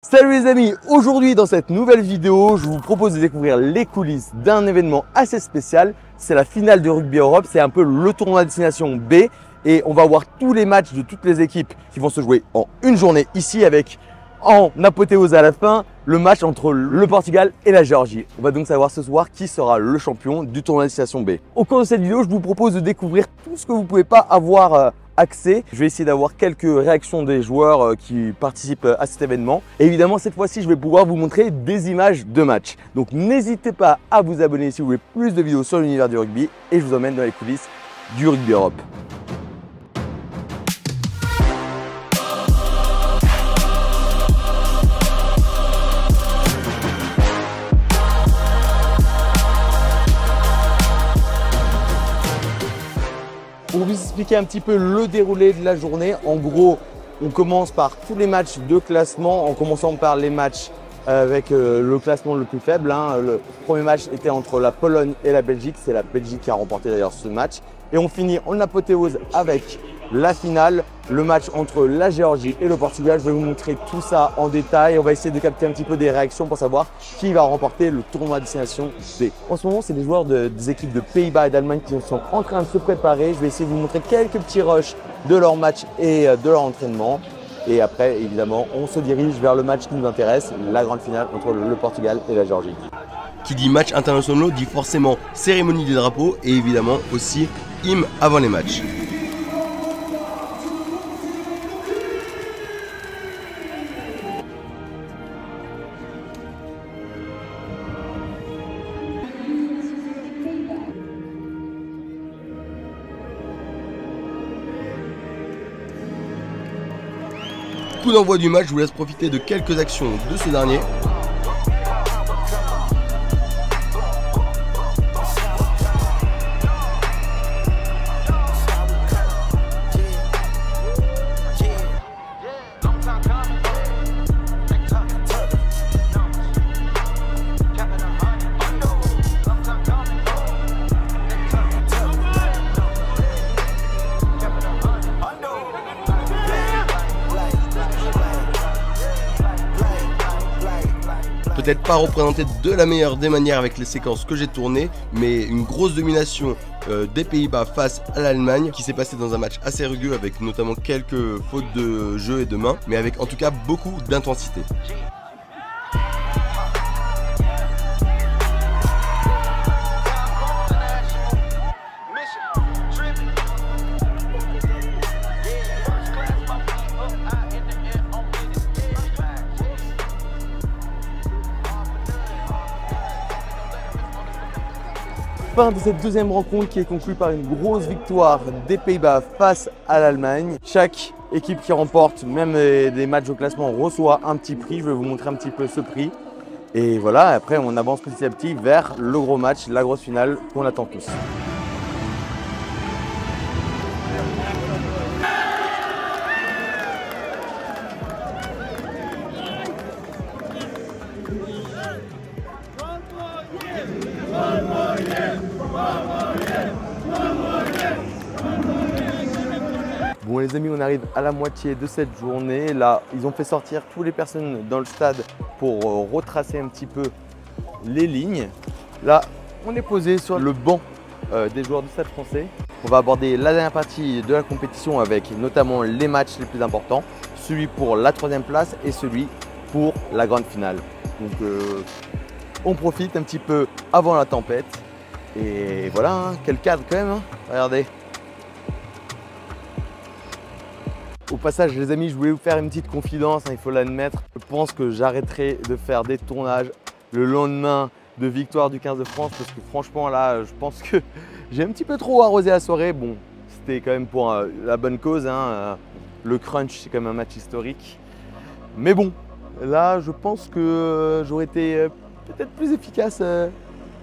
Salut les amis, aujourd'hui dans cette nouvelle vidéo, je vous propose de découvrir les coulisses d'un événement assez spécial. C'est la finale de Rugby Europe, c'est un peu le tournoi destination B et on va voir tous les matchs de toutes les équipes qui vont se jouer en une journée ici avec en apothéose à la fin le match entre le Portugal et la Géorgie. On va donc savoir ce soir qui sera le champion du tournoi destination B. Au cours de cette vidéo, je vous propose de découvrir tout ce que vous ne pouvez pas avoir accès. Je vais essayer d'avoir quelques réactions des joueurs qui participent à cet événement. Et évidemment, cette fois-ci, je vais pouvoir vous montrer des images de match. Donc n'hésitez pas à vous abonner si vous voulez plus de vidéos sur l'univers du rugby et je vous emmène dans les coulisses du Rugby Europe. Pour vous expliquer un petit peu le déroulé de la journée, en gros, on commence par tous les matchs de classement, en commençant par les matchs avec le classement le plus faible. Le premier match était entre la Pologne et la Belgique, c'est la Belgique qui a remporté d'ailleurs ce match. Et on finit en apothéose avec la finale, le match entre la Géorgie et le Portugal. Je vais vous montrer tout ça en détail. On va essayer de capter un petit peu des réactions pour savoir qui va remporter le tournoi à destination B. En ce moment, c'est les joueurs des équipes de Pays-Bas et d'Allemagne qui sont en train de se préparer. Je vais essayer de vous montrer quelques petits rushs de leur match et de leur entraînement. Et après, évidemment, on se dirige vers le match qui nous intéresse, la grande finale entre le Portugal et la Géorgie. Qui dit match international dit forcément cérémonie des drapeaux et évidemment aussi hymne avant les matchs. Coup d'envoi du match, je vous laisse profiter de quelques actions de ce dernier. Peut-être pas représenté de la meilleure des manières avec les séquences que j'ai tournées, mais une grosse domination des Pays-Bas face à l'Allemagne qui s'est passé dans un match assez rugueux avec notamment quelques fautes de jeu et de main, mais avec en tout cas beaucoup d'intensité. Fin de cette deuxième rencontre qui est conclue par une grosse victoire des Pays-Bas face à l'Allemagne. Chaque équipe qui remporte, même des matchs au classement, reçoit un petit prix. Je vais vous montrer un petit peu ce prix. Et voilà, après on avance petit à petit vers le gros match, la grosse finale qu'on attend tous. Bon les amis, on arrive à la moitié de cette journée. Là, ils ont fait sortir toutes les personnes dans le stade pour retracer un petit peu les lignes. Là, on est posé sur le banc des joueurs du Stade Français. On va aborder la dernière partie de la compétition avec notamment les matchs les plus importants. Celui pour la 3e place et celui pour la grande finale. Donc on profite un petit peu avant la tempête. Et voilà, hein, quel cadre quand même, hein. Regardez. Au passage les amis, je voulais vous faire une petite confidence, hein, il faut l'admettre. Je pense que j'arrêterai de faire des tournages le lendemain de victoire du 15 de France parce que franchement là, je pense que j'ai un petit peu trop arrosé la soirée. Bon, c'était quand même pour la bonne cause, hein. Le crunch, c'est quand même un match historique. Mais bon, là, je pense que j'aurais été peut-être plus efficace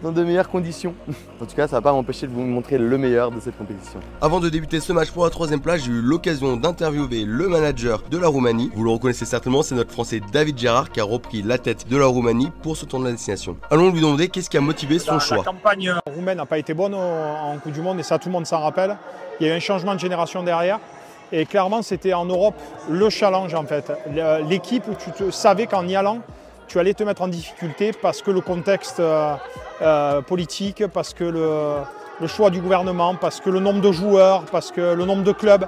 dans de meilleures conditions. En tout cas, ça ne va pas m'empêcher de vous montrer le meilleur de cette compétition. Avant de débuter ce match pour la 3e place, j'ai eu l'occasion d'interviewer le manager de la Roumanie. Vous le reconnaissez certainement, c'est notre Français David Gérard qui a repris la tête de la Roumanie pour ce tournoi de destination. Allons lui demander qu'est-ce qui a motivé son choix. La campagne roumaine n'a pas été bonne en Coupe du Monde et ça tout le monde s'en rappelle. Il y a eu un changement de génération derrière Et clairement, c'était en Europe le challenge en fait. L'équipe où tu savais qu'en y allant, tu allais te mettre en difficulté parce que le contexte politique, parce que le choix du gouvernement, parce que le nombre de joueurs, parce que le nombre de clubs.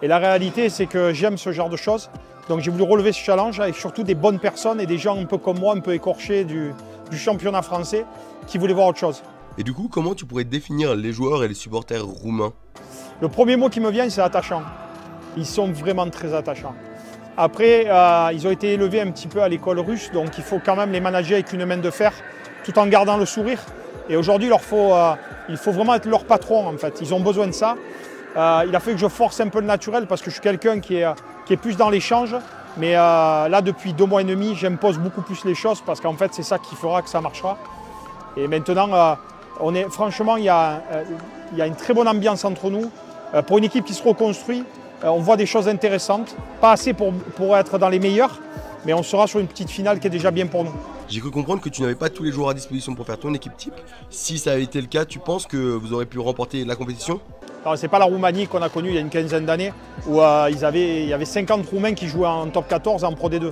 Et la réalité, c'est que j'aime ce genre de choses. Donc j'ai voulu relever ce challenge avec surtout des bonnes personnes et des gens un peu comme moi, un peu écorchés du championnat français, qui voulaient voir autre chose. Et du coup, comment tu pourrais définir les joueurs et les supporters roumains? Le premier mot qui me vient, c'est attachant. Ils sont vraiment très attachants. Après, ils ont été élevés un petit peu à l'école russe, donc il faut quand même les manager avec une main de fer, tout en gardant le sourire. Et aujourd'hui, il faut vraiment être leur patron, en fait. Ils ont besoin de ça. Il a fallu que je force un peu le naturel, parce que je suis quelqu'un qui est plus dans l'échange. Mais là, depuis 2 mois et demi, j'impose beaucoup plus les choses, parce qu'en fait, c'est ça qui fera que ça marchera. Et maintenant, franchement, il y a une très bonne ambiance entre nous. Pour une équipe qui se reconstruit, on voit des choses intéressantes. Pas assez pour être dans les meilleurs, mais on sera sur une petite finale qui est déjà bien pour nous. J'ai cru comprendre que tu n'avais pas tous les joueurs à disposition pour faire ton équipe type. Si ça avait été le cas, tu penses que vous aurez pu remporter la compétition? Ce n'est pas la Roumanie qu'on a connue il y a une quinzaine d'années, où il y avait 50 Roumains qui jouaient en top 14 en Pro D2.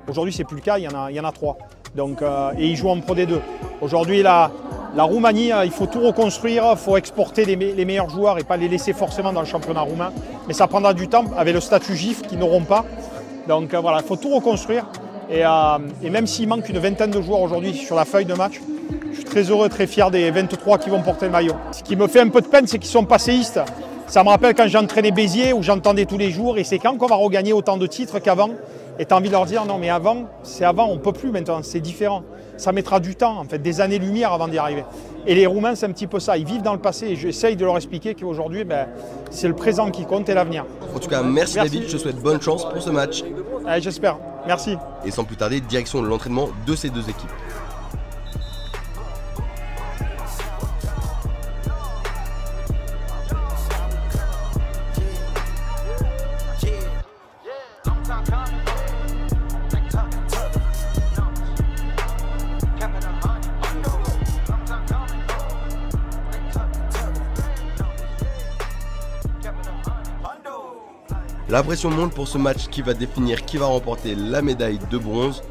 Aujourd'hui, ce n'est plus le cas, il y en a 3. Donc, et ils jouent en Pro D2. Aujourd'hui, la Roumanie, il faut tout reconstruire, il faut exporter les meilleurs joueurs et pas les laisser forcément dans le championnat roumain. Mais ça prendra du temps avec le statut GIF qu'ils n'auront pas. Donc voilà, il faut tout reconstruire. Et même s'il manque une vingtaine de joueurs aujourd'hui sur la feuille de match, je suis très heureux, très fier des 23 qui vont porter le maillot. Ce qui me fait un peu de peine, c'est qu'ils sont passéistes. Ça me rappelle quand j'entraînais Béziers, où j'entendais tous les jours, et c'est quand qu'on va regagner autant de titres qu'avant. Et tu as envie de leur dire, non mais avant, c'est avant, on ne peut plus maintenant, c'est différent. Ça mettra du temps, en fait, des années-lumière avant d'y arriver. Et les Roumains, c'est un petit peu ça, ils vivent dans le passé, et j'essaye de leur expliquer qu'aujourd'hui, c'est le présent qui compte et l'avenir. En tout cas, merci David, je te souhaite bonne chance pour ce match. Allez, j'espère, merci. Et sans plus tarder, direction de l'entraînement de ces deux équipes. La pression monte pour ce match qui va définir qui va remporter la médaille de bronze.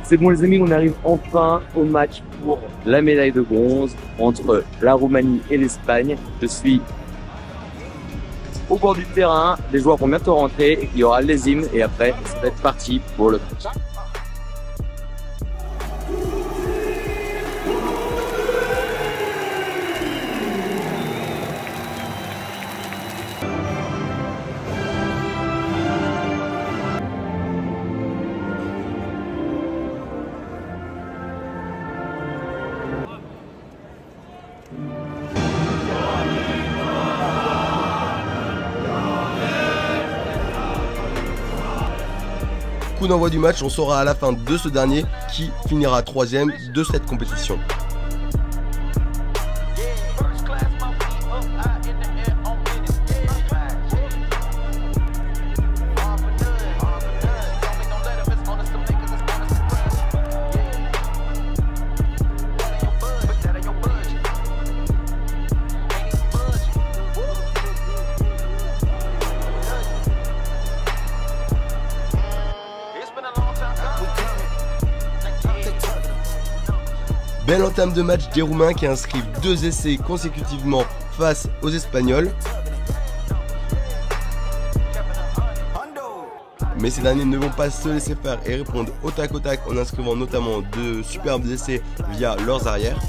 C'est bon les amis, on arrive enfin au match pour la médaille de bronze entre la Roumanie et l'Espagne. Je suis au bord du terrain, les joueurs vont bientôt rentrer, il y aura les hymnes et après ça va être parti pour le match. Coup d'envoi du match, on saura à la fin de ce dernier qui finira 3e de cette compétition. Belle entame de match des Roumains qui inscrivent 2 essais consécutivement face aux Espagnols. Mais ces derniers ne vont pas se laisser faire et répondre au tac en inscrivant notamment de superbes essais via leurs arrières.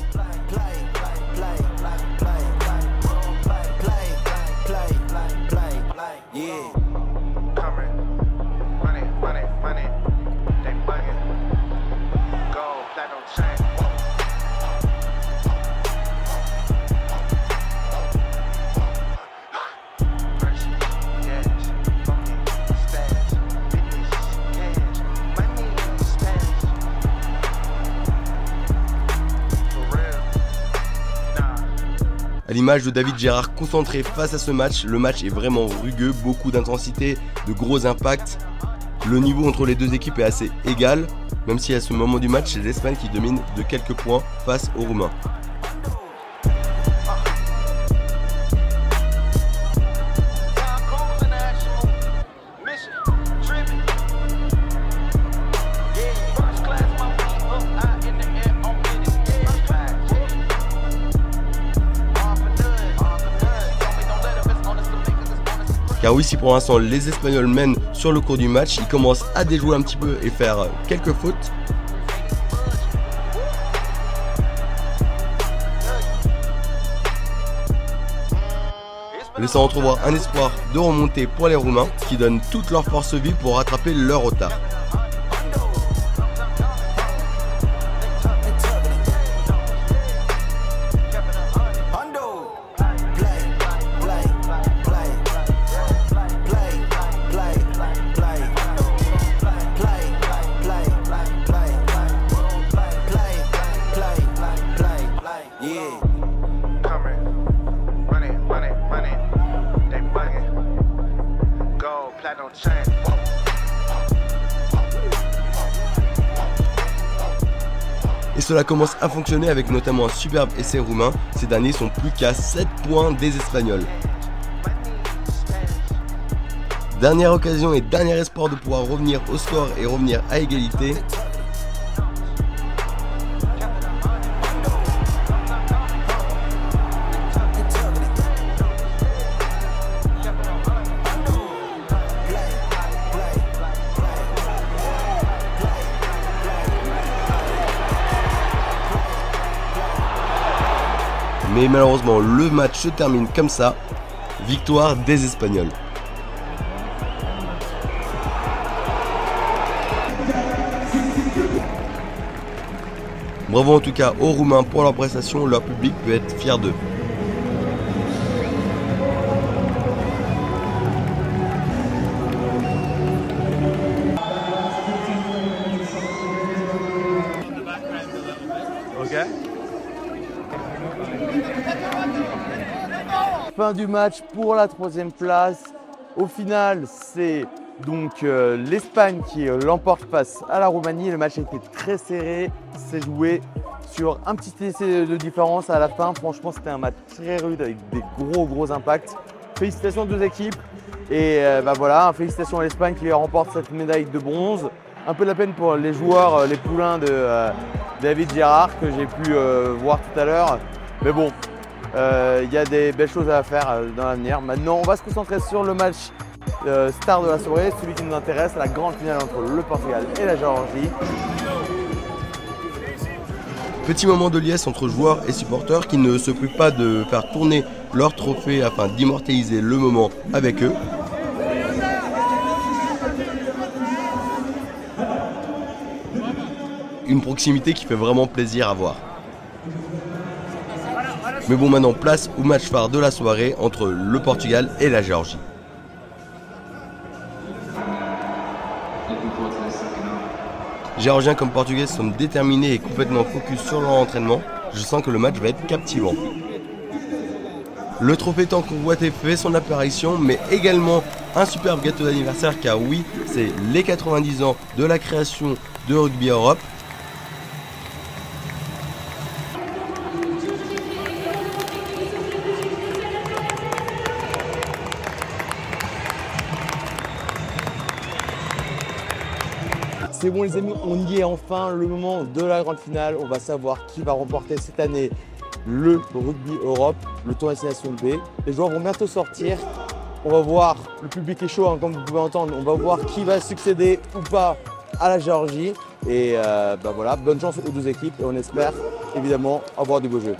À l'image de David Gérard concentré face à ce match, le match est vraiment rugueux, beaucoup d'intensité, de gros impacts. Le niveau entre les deux équipes est assez égal, même si à ce moment du match, c'est l'Espagne qui domine de quelques points face aux Roumains. Car oui, si pour l'instant les Espagnols mènent sur le cours du match, ils commencent à déjouer un petit peu et faire quelques fautes. Laissant entrevoir un espoir de remonter pour les Roumains qui donnent toute leur force vive pour rattraper leur retard. Et cela commence à fonctionner avec notamment un superbe essai roumain. Ces derniers sont plus qu'à 7 points des Espagnols. Dernière occasion et dernier espoir de pouvoir revenir au score et revenir à égalité. Mais malheureusement, le match se termine comme ça. Victoire des Espagnols. Bravo en tout cas aux Roumains pour leur prestation, leur public peut être fier d'eux. Fin du match pour la 3e place. Au final, c'est donc l'Espagne qui l'emporte face à la Roumanie. Le match a été très serré, c'est joué sur un petit essai de différence à la fin. Franchement, c'était un match très rude avec des gros impacts. Félicitations aux deux équipes et voilà, félicitations à l'Espagne qui remporte cette médaille de bronze. Un peu de la peine pour les joueurs, les poulains de David Gérard que j'ai pu voir tout à l'heure. Mais bon, il y a des belles choses à faire dans l'avenir. Maintenant, on va se concentrer sur le match star de la soirée, celui qui nous intéresse, la grande finale entre le Portugal et la Géorgie. Petit moment de liesse entre joueurs et supporters qui ne se privent pas de faire tourner leur trophée afin d'immortaliser le moment avec eux. Une proximité qui fait vraiment plaisir à voir. Mais bon, maintenant place au match phare de la soirée entre le Portugal et la Géorgie. Géorgiens comme Portugais sont déterminés et complètement focus sur leur entraînement. Je sens que le match va être captivant. Le trophée tant convoité fait son apparition, mais également un superbe gâteau d'anniversaire car oui, c'est les 90 ans de la création de Rugby Europe. C'est bon les amis, on y est enfin, le moment de la grande finale. On va savoir qui va remporter cette année le Rugby Europe, le tournoi Destination B. Les joueurs vont bientôt sortir. On va voir, le public est chaud hein, comme vous pouvez entendre. On va voir qui va succéder ou pas à la Géorgie. Et voilà, bonne chance aux deux équipes et on espère évidemment avoir du beau jeu.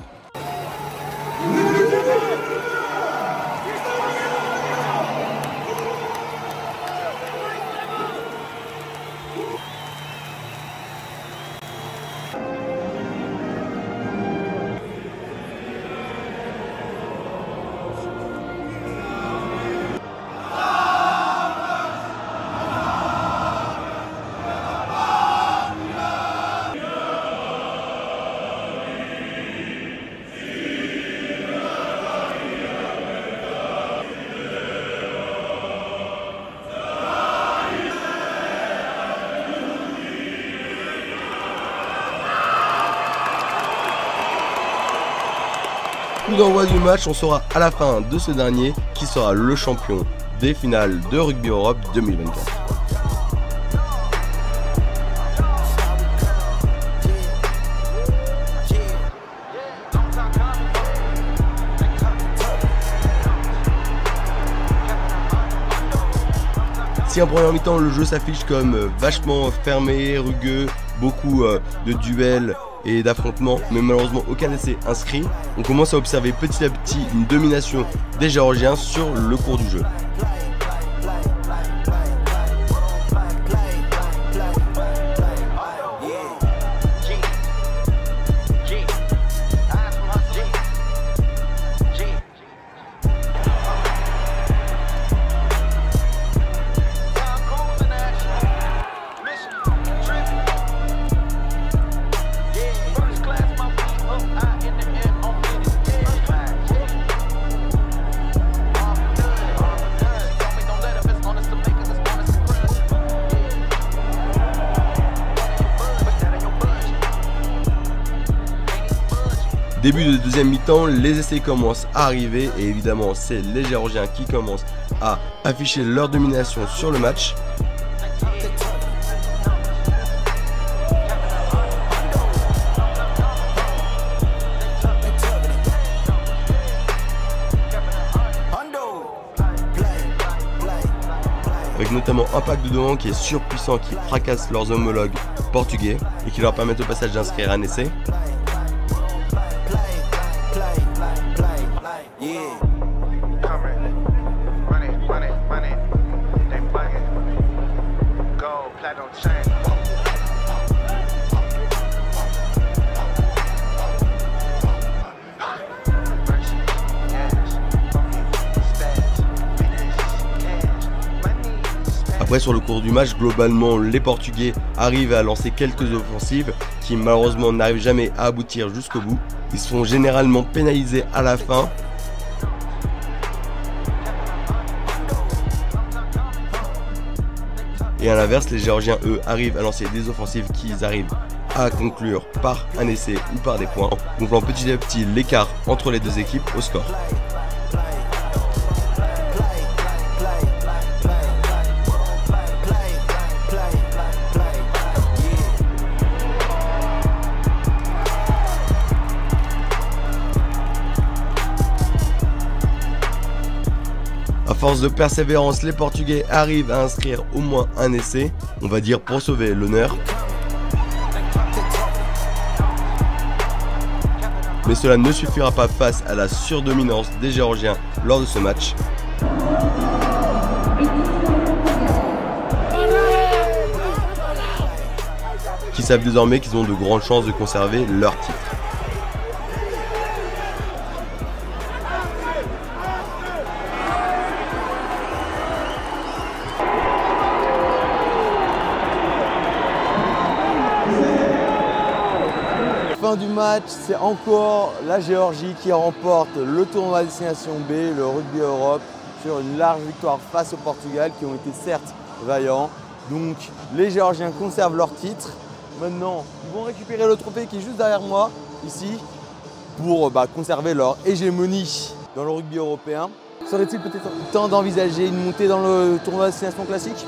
Coup d'envoi du match, on saura à la fin de ce dernier qui sera le champion des finales de Rugby Europe 2024. Si en première mi-temps le jeu s'affiche comme vachement fermé, rugueux, beaucoup de duels et d'affrontements, mais malheureusement aucun essai inscrit, on commence à observer petit à petit une domination des Géorgiens sur le cours du jeu. Début de deuxième mi-temps, les essais commencent à arriver et évidemment c'est les Géorgiens qui commencent à afficher leur domination sur le match. Avec notamment un pack de devant qui est surpuissant, qui fracasse leurs homologues portugais et qui leur permet au passage d'inscrire un essai. Après, sur le cours du match, globalement, les Portugais arrivent à lancer quelques offensives qui malheureusement n'arrivent jamais à aboutir jusqu'au bout. Ils sont généralement pénalisés à la fin. Et à l'inverse, les Géorgiens, eux, arrivent à lancer des offensives qu'ils arrivent à conclure par un essai ou par des points, gonflant petit à petit l'écart entre les deux équipes au score. À force de persévérance, les Portugais arrivent à inscrire au moins un essai, on va dire pour sauver l'honneur. Mais cela ne suffira pas face à la surdominance des Géorgiens lors de ce match. Qui savent désormais qu'ils ont de grandes chances de conserver leur titre. Fin du match, c'est encore la Géorgie qui remporte le tournoi Destination B, le Rugby Europe, sur une large victoire face au Portugal qui ont été certes vaillants. Donc les Géorgiens conservent leur titre. Maintenant, ils vont récupérer le trophée qui est juste derrière moi, ici, pour conserver leur hégémonie dans le rugby européen. Serait-il peut-être temps d'envisager une montée dans le tournoi Destination Classique?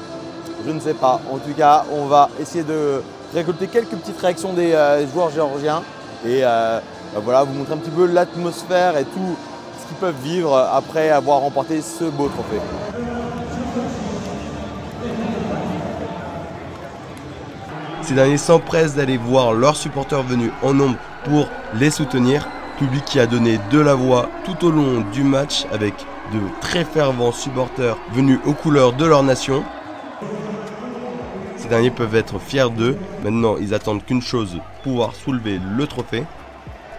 Je ne sais pas. En tout cas, on va essayer de récolter quelques petites réactions des joueurs géorgiens et voilà, vous montrer un petit peu l'atmosphère et tout ce qu'ils peuvent vivre après avoir remporté ce beau trophée. Ces derniers s'empressent d'aller voir leurs supporters venus en nombre pour les soutenir. Public qui a donné de la voix tout au long du match avec de très fervents supporters venus aux couleurs de leur nation. Ces derniers peuvent être fiers d'eux. Maintenant, ils attendent qu'une chose, pouvoir soulever le trophée.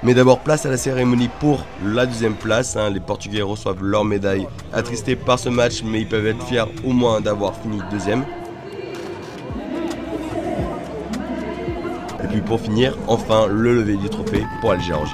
Mais d'abord, place à la cérémonie pour la deuxième place. Les Portugais reçoivent leur médaille. Attristés par ce match, mais ils peuvent être fiers au moins d'avoir fini deuxième. Et puis pour finir, enfin, le lever du trophée pour la Géorgie.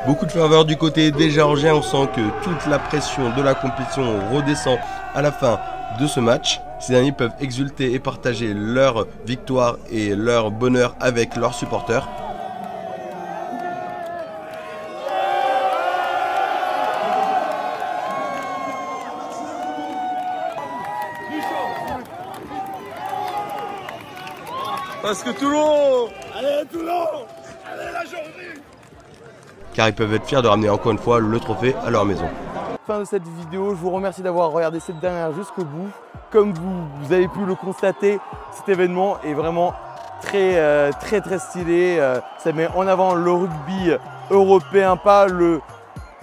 Beaucoup de ferveur du côté des Géorgiens, on sent que toute la pression de la compétition redescend à la fin de ce match. Ces derniers peuvent exulter et partager leur victoire et leur bonheur avec leurs supporters. Parce que Toulon! Allez Toulon! Allez la journée! Car ils peuvent être fiers de ramener encore une fois le trophée à leur maison. Fin de cette vidéo, je vous remercie d'avoir regardé cette dernière jusqu'au bout. Comme vous avez pu le constater, cet événement est vraiment très stylé. Ça met en avant le rugby européen, pas le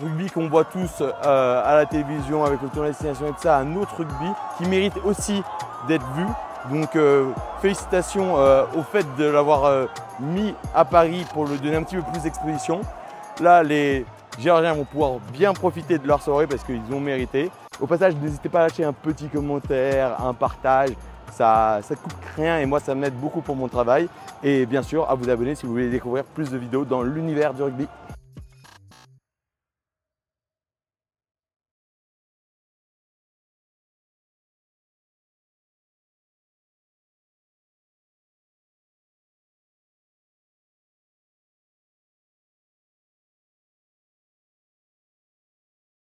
rugby qu'on voit tous à la télévision avec le tournoi destination et tout ça, un autre rugby qui mérite aussi d'être vu. Donc félicitations au fait de l'avoir mis à Paris pour lui donner un petit peu plus d'exposition. Là, les Géorgiens vont pouvoir bien profiter de leur soirée parce qu'ils ont mérité. Au passage, n'hésitez pas à lâcher un petit commentaire, un partage. Ça ne coûte rien et moi, ça m'aide beaucoup pour mon travail. Et bien sûr, à vous abonner si vous voulez découvrir plus de vidéos dans l'univers du rugby.